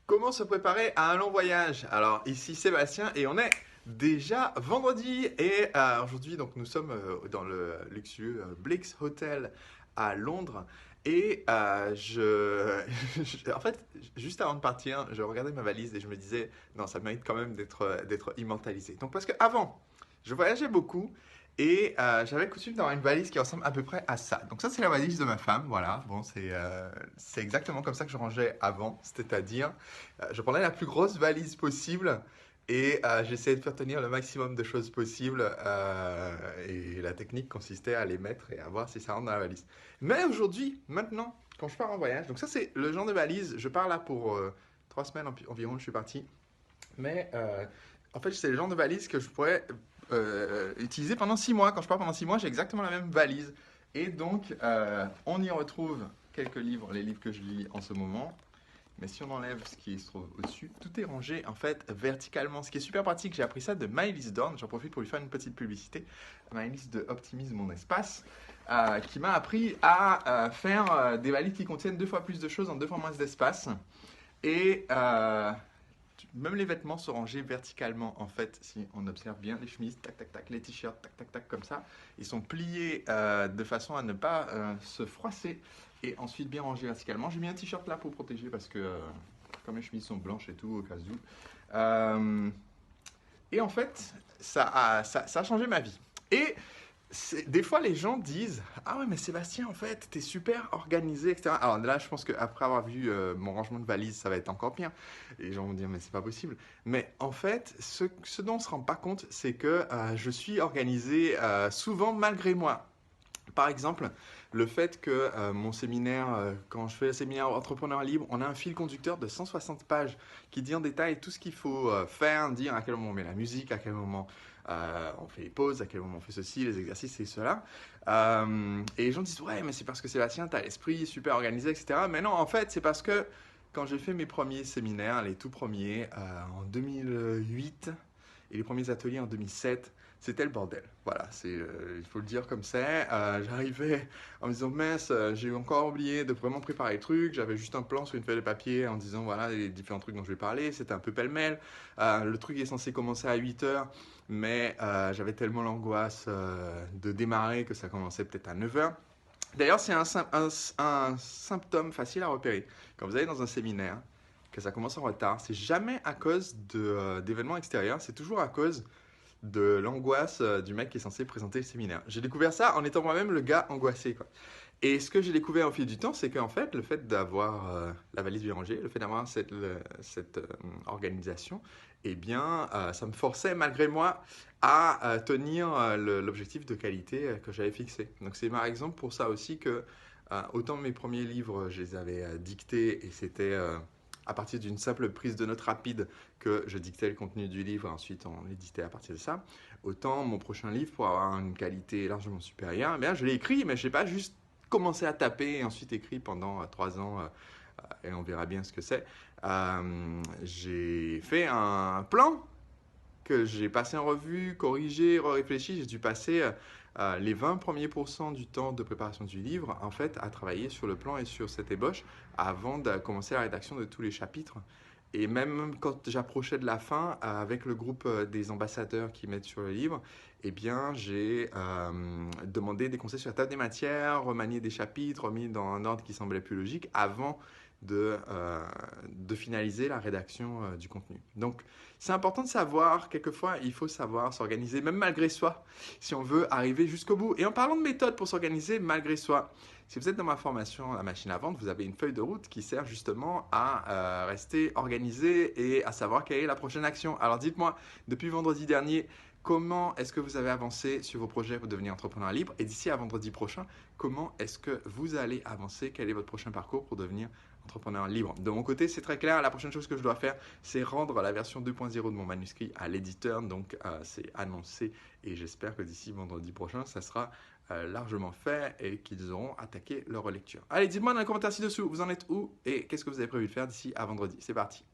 Comment se préparer à un long voyage? Alors ici Sébastien et on est déjà vendredi et aujourd'hui donc nous sommes dans le luxueux Blix Hotel à Londres et en fait juste avant de partir je regardais ma valise et je me disais non ça mérite quand même d'être immortalisé. Donc parce que avant je voyageais beaucoup et j'avais coutume d'avoir une valise qui ressemble à peu près à ça. Donc ça c'est la valise de ma femme, voilà. Bon c'est exactement comme ça que je rangeais avant, c'est-à-dire je prenais la plus grosse valise possible et j'essayais de faire tenir le maximum de choses possibles. Et la technique consistait à les mettre et à voir si ça rentre dans la valise. Mais aujourd'hui, maintenant, quand je pars en voyage, donc ça c'est le genre de valise, je pars là pour 3 semaines environ, je suis parti. Mais en fait, c'est le genre de valise que je pourrais utiliser pendant 6 mois. Quand je pars pendant 6 mois, j'ai exactement la même valise. Et donc, on y retrouve quelques livres, les livres que je lis en ce moment. Mais si on enlève ce qui se trouve au-dessus, tout est rangé en fait verticalement. Ce qui est super pratique, j'ai appris ça de Maëlys Dorn. J'en profite pour lui faire une petite publicité. Maëlys de Optimise mon espace, qui m'a appris à faire des valises qui contiennent 2 fois plus de choses en 2 fois moins d'espace. Et même les vêtements sont rangés verticalement en fait, si on observe bien les chemises, tac tac tac, les t-shirts, tac tac tac comme ça. Ils sont pliés de façon à ne pas se froisser et ensuite bien rangés verticalement. J'ai mis un t-shirt là pour protéger parce que comme les chemises sont blanches et tout au cas où. Et en fait, ça a changé ma vie. Et des fois, les gens disent ah ouais, mais Sébastien, en fait, t'es super organisé, etc. Alors là, je pense qu'après avoir vu mon rangement de valises, ça va être encore pire. Et les gens vont dire mais c'est pas possible. Mais en fait, ce dont on se rend pas compte, c'est que je suis organisé souvent malgré moi. Par exemple, le fait que mon séminaire, quand je fais le séminaire Entrepreneur Libre, on a un fil conducteur de 160 pages qui dit en détail tout ce qu'il faut faire, dire à quel moment on met la musique, à quel moment on fait les pauses, à quel moment on fait ceci, les exercices et cela. Et les gens disent ouais, mais c'est parce que Sébastien, t'as l'esprit super organisé, etc. Mais non, en fait, c'est parce que quand j'ai fait mes premiers séminaires, les tout premiers, en 2008, et les premiers ateliers en 2007, c'était le bordel. Voilà, il faut le dire comme c'est. J'arrivais en me disant, mince, j'ai encore oublié de vraiment préparer le truc. J'avais juste un plan sur une feuille de papier en disant, voilà, les différents trucs dont je vais parler. C'était un peu pêle-mêle. Le truc est censé commencer à 8 heures, mais j'avais tellement l'angoisse de démarrer que ça commençait peut-être à 9 heures. D'ailleurs, c'est un symptôme facile à repérer. Quand vous allez dans un séminaire, que ça commence en retard, c'est jamais à cause d'événements extérieurs, c'est toujours à cause de l'angoisse du mec qui est censé présenter le séminaire. J'ai découvert ça en étant moi-même le gars angoissé, quoi. Et ce que j'ai découvert au fil du temps, c'est qu'en fait, le fait d'avoir la valise bien rangée, le fait d'avoir cette organisation, eh bien, ça me forçait malgré moi à tenir l'objectif de qualité que j'avais fixé. Donc c'est par exemple pour ça aussi que autant mes premiers livres, je les avais dictés et c'était à partir d'une simple prise de notes rapide que je dictais le contenu du livre, ensuite on l'éditait à partir de ça. Autant mon prochain livre, pour avoir une qualité largement supérieure, eh bien, je l'ai écrit, mais je n'ai pas juste commencé à taper et ensuite écrit pendant 3 ans, et on verra bien ce que c'est. J'ai fait un plan que j'ai passé en revue, corrigé, réfléchi. J'ai dû passer les 20 premiers pourcents du temps de préparation du livre, en fait, à travailler sur le plan et sur cette ébauche avant de commencer la rédaction de tous les chapitres. Et même quand j'approchais de la fin, avec le groupe des ambassadeurs qui m'aident sur le livre, eh bien, j'ai demandé des conseils sur la table des matières, remanié des chapitres, remis dans un ordre qui semblait plus logique avant de finaliser la rédaction du contenu. Donc, c'est important de savoir, quelquefois, il faut savoir s'organiser, même malgré soi, si on veut arriver jusqu'au bout. Et en parlant de méthode pour s'organiser malgré soi, si vous êtes dans ma formation La machine à vendre, vous avez une feuille de route qui sert justement à rester organisé et à savoir quelle est la prochaine action. Alors dites-moi, depuis vendredi dernier, comment est-ce que vous avez avancé sur vos projets pour devenir entrepreneur libre? Et d'ici à vendredi prochain, comment est-ce que vous allez avancer? Quel est votre prochain parcours pour devenir entrepreneur libre? De mon côté, c'est très clair. La prochaine chose que je dois faire, c'est rendre la version 2.0 de mon manuscrit à l'éditeur. Donc, c'est annoncé et j'espère que d'ici vendredi prochain, ça sera largement fait et qu'ils auront attaqué leur relecture. Allez, dites-moi dans les commentaires ci-dessous, vous en êtes où et qu'est-ce que vous avez prévu de faire d'ici à vendredi. C'est parti.